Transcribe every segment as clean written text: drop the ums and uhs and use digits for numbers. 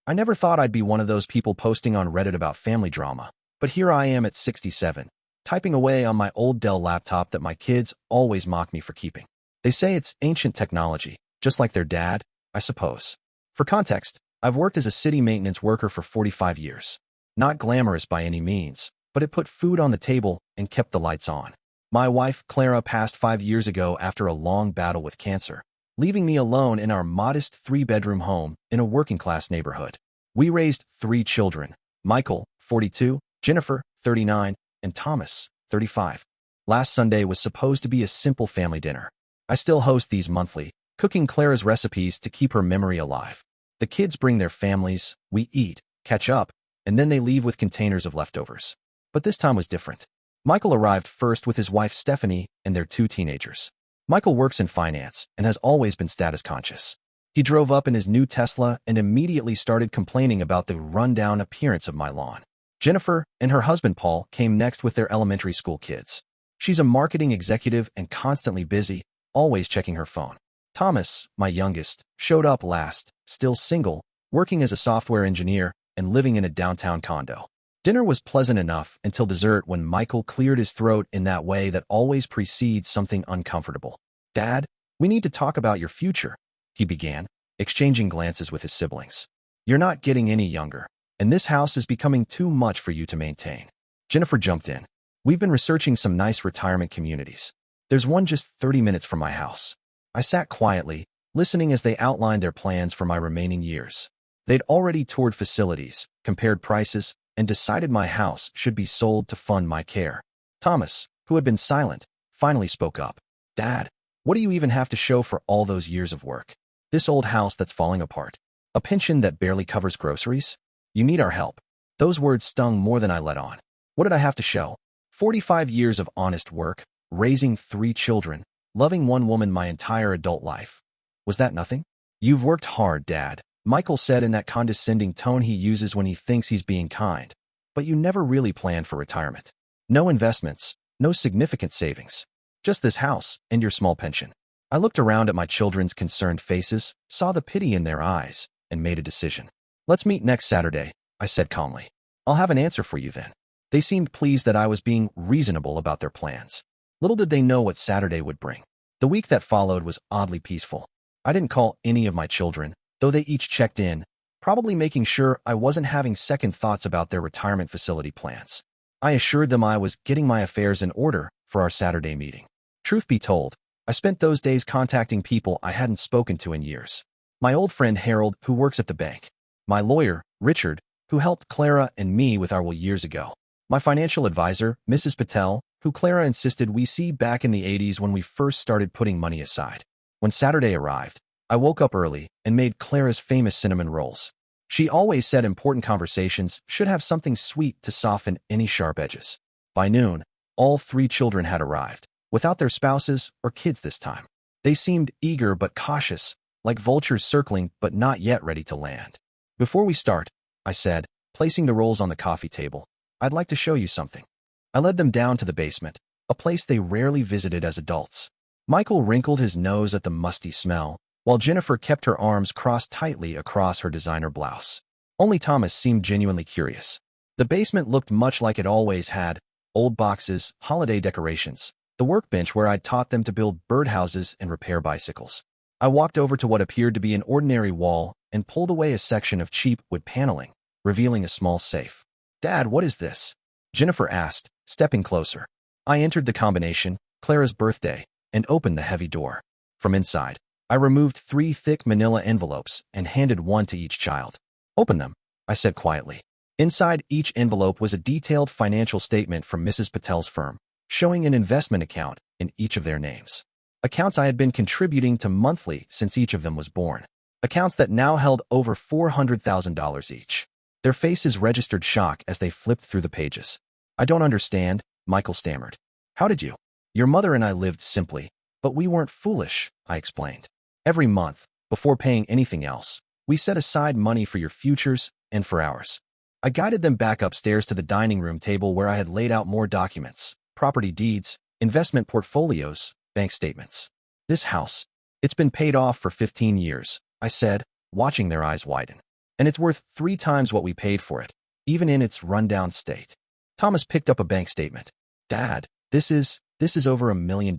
I never thought I'd be one of those people posting on Reddit about family drama, but here I am at 67, typing away on my old Dell laptop that my kids always mock me for keeping. They say it's ancient technology, just like their dad, I suppose. For context, I've worked as a city maintenance worker for 45 years. Not glamorous by any means, but it put food on the table and kept the lights on. My wife, Clara, passed 5 years ago after a long battle with cancer, leaving me alone in our modest 3-bedroom home in a working-class neighborhood. We raised 3 children, Michael, 42, Jennifer, 39, and Thomas, 35. Last Sunday was supposed to be a simple family dinner. I still host these monthly, cooking Clara's recipes to keep her memory alive. The kids bring their families, we eat, catch up, and then they leave with containers of leftovers. But this time was different. Michael arrived first with his wife Stephanie and their 2 teenagers. Michael works in finance and has always been status conscious. He drove up in his new Tesla and immediately started complaining about the rundown appearance of my lawn. Jennifer and her husband Paul came next with their elementary school kids. She's a marketing executive and constantly busy, always checking her phone. Thomas, my youngest, showed up last, still single, working as a software engineer and living in a downtown condo. Dinner was pleasant enough until dessert when Michael cleared his throat in that way that always precedes something uncomfortable. "Dad, we need to talk about your future," he began, exchanging glances with his siblings. "You're not getting any younger, and this house is becoming too much for you to maintain." Jennifer jumped in. "We've been researching some nice retirement communities. There's one just 30 minutes from my house." I sat quietly, listening as they outlined their plans for my remaining years. They'd already toured facilities, compared prices, and decided my house should be sold to fund my care. Thomas, who had been silent, finally spoke up. "Dad, what do you even have to show for all those years of work? This old house that's falling apart? A pension that barely covers groceries? You need our help." Those words stung more than I let on. What did I have to show? 45 years of honest work, raising 3 children, loving one woman my entire adult life. Was that nothing? "You've worked hard, Dad," Michael said in that condescending tone he uses when he thinks he's being kind. "But you never really planned for retirement. No investments, no significant savings. Just this house and your small pension." I looked around at my children's concerned faces, saw the pity in their eyes, and made a decision. "Let's meet next Saturday," I said calmly. "I'll have an answer for you then." They seemed pleased that I was being reasonable about their plans. Little did they know what Saturday would bring. The week that followed was oddly peaceful. I didn't call any of my children, though they each checked in, probably making sure I wasn't having second thoughts about their retirement facility plans. I assured them I was getting my affairs in order for our Saturday meeting. Truth be told, I spent those days contacting people I hadn't spoken to in years. My old friend Harold, who works at the bank. My lawyer, Richard, who helped Clara and me with our will years ago. My financial advisor, Mrs. Patel, who Clara insisted we see back in the 80s when we first started putting money aside. When Saturday arrived, I woke up early and made Clara's famous cinnamon rolls. She always said important conversations should have something sweet to soften any sharp edges. By noon, all 3 children had arrived, without their spouses or kids this time. They seemed eager but cautious, like vultures circling but not yet ready to land. "Before we start," I said, placing the rolls on the coffee table, "I'd like to show you something." I led them down to the basement, a place they rarely visited as adults. Michael wrinkled his nose at the musty smell, while Jennifer kept her arms crossed tightly across her designer blouse. Only Thomas seemed genuinely curious. The basement looked much like it always had: old boxes, holiday decorations, the workbench where I'd taught them to build birdhouses and repair bicycles. I walked over to what appeared to be an ordinary wall and pulled away a section of cheap wood paneling, revealing a small safe. "Dad, what is this?" Jennifer asked, stepping closer. I entered the combination, Clara's birthday, and opened the heavy door. From inside, I removed 3 thick manila envelopes and handed one to each child. "Open them," I said quietly. Inside each envelope was a detailed financial statement from Mrs. Patel's firm, showing an investment account in each of their names. Accounts I had been contributing to monthly since each of them was born. Accounts that now held over $400,000 each. Their faces registered shock as they flipped through the pages. "I don't understand," Michael stammered. "How did you?" "Your mother and I lived simply, but we weren't foolish," I explained. "Every month, before paying anything else, we set aside money for your futures and for ours." I guided them back upstairs to the dining room table where I had laid out more documents: property deeds, investment portfolios, bank statements. "This house, it's been paid off for 15 years, I said, watching their eyes widen. And it's worth 3 times what we paid for it, even in its rundown state. Thomas picked up a bank statement. Dad, this is over $1 million.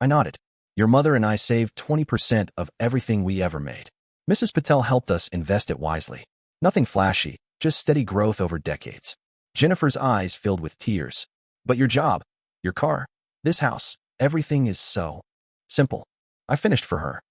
I nodded. Your mother and I saved 20% of everything we ever made. Mrs. Patel helped us invest it wisely. Nothing flashy, just steady growth over decades. Jennifer's eyes filled with tears. But your job, your car, this house, everything is so simple. I finished for her.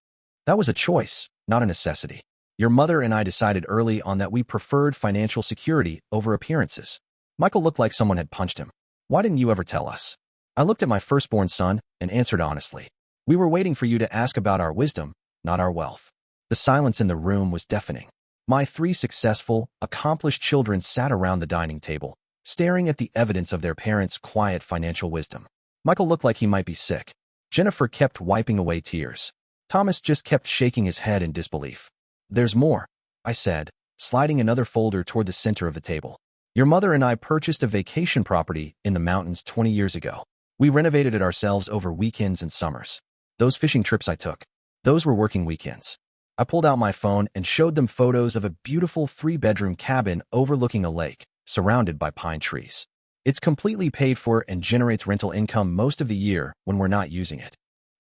That was a choice, not a necessity. Your mother and I decided early on that we preferred financial security over appearances. Michael looked like someone had punched him. Why didn't you ever tell us? I looked at my firstborn son and answered honestly. We were waiting for you to ask about our wisdom, not our wealth. The silence in the room was deafening. My 3 successful, accomplished children sat around the dining table, staring at the evidence of their parents' quiet financial wisdom. Michael looked like he might be sick. Jennifer kept wiping away tears. Thomas just kept shaking his head in disbelief. There's more, I said, sliding another folder toward the center of the table. Your mother and I purchased a vacation property in the mountains 20 years ago. We renovated it ourselves over weekends and summers. Those fishing trips I took, those were working weekends. I pulled out my phone and showed them photos of a beautiful 3-bedroom cabin overlooking a lake, surrounded by pine trees. It's completely paid for and generates rental income most of the year when we're not using it.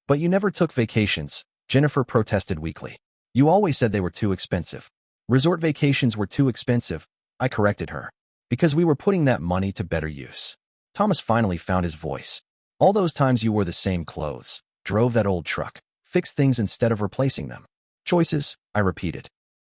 But you never took vacations, Jennifer protested weakly. You always said they were too expensive. Resort vacations were too expensive, I corrected her. Because we were putting that money to better use. Thomas finally found his voice. All those times you wore the same clothes, drove that old truck, fixed things instead of replacing them. Choices, I repeated.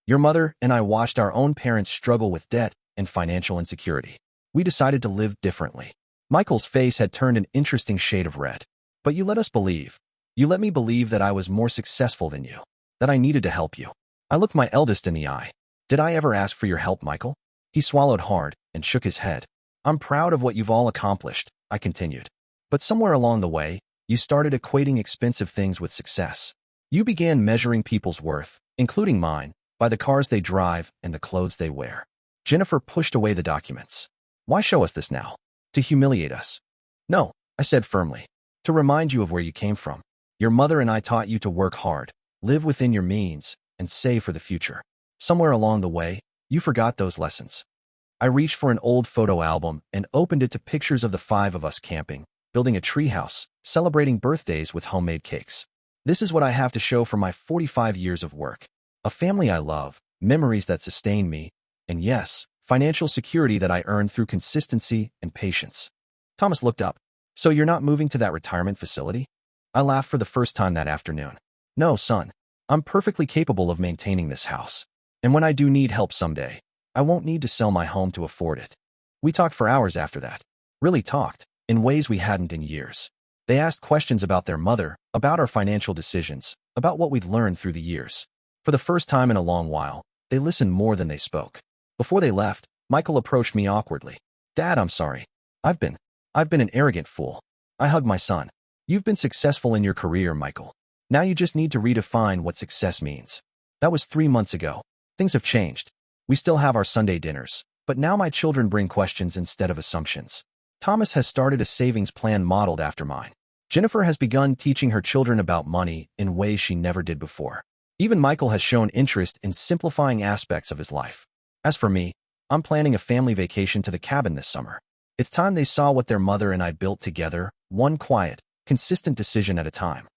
Your mother and I watched our own parents struggle with debt and financial insecurity. We decided to live differently. Michael's face had turned an interesting shade of red. But you let us believe. You let me believe that I was more successful than you, that I needed to help you. I looked my eldest in the eye. Did I ever ask for your help, Michael? He swallowed hard and shook his head. I'm proud of what you've all accomplished, I continued. But somewhere along the way, you started equating expensive things with success. You began measuring people's worth, including mine, by the cars they drive and the clothes they wear. Jennifer pushed away the documents. Why show us this now? To humiliate us? No, I said firmly. To remind you of where you came from. Your mother and I taught you to work hard, live within your means, and save for the future. Somewhere along the way, you forgot those lessons. I reached for an old photo album and opened it to pictures of the 5 of us camping, building a treehouse, celebrating birthdays with homemade cakes. This is what I have to show for my 45 years of work. A family I love, memories that sustain me, and yes, financial security that I earned through consistency and patience. Thomas looked up. So you're not moving to that retirement facility? I laughed for the first time that afternoon. No, son. I'm perfectly capable of maintaining this house. And when I do need help someday, I won't need to sell my home to afford it. We talked for hours after that. Really talked, in ways we hadn't in years. They asked questions about their mother, about our financial decisions, about what we'd learned through the years. For the first time in a long while, they listened more than they spoke. Before they left, Michael approached me awkwardly. Dad, I'm sorry. I've been an arrogant fool. I hugged my son. You've been successful in your career, Michael. Now you just need to redefine what success means. That was 3 months ago. Things have changed. We still have our Sunday dinners, but now my children bring questions instead of assumptions. Thomas has started a savings plan modeled after mine. Jennifer has begun teaching her children about money in ways she never did before. Even Michael has shown interest in simplifying aspects of his life. As for me, I'm planning a family vacation to the cabin this summer. It's time they saw what their mother and I built together, one quiet, consistent decision at a time.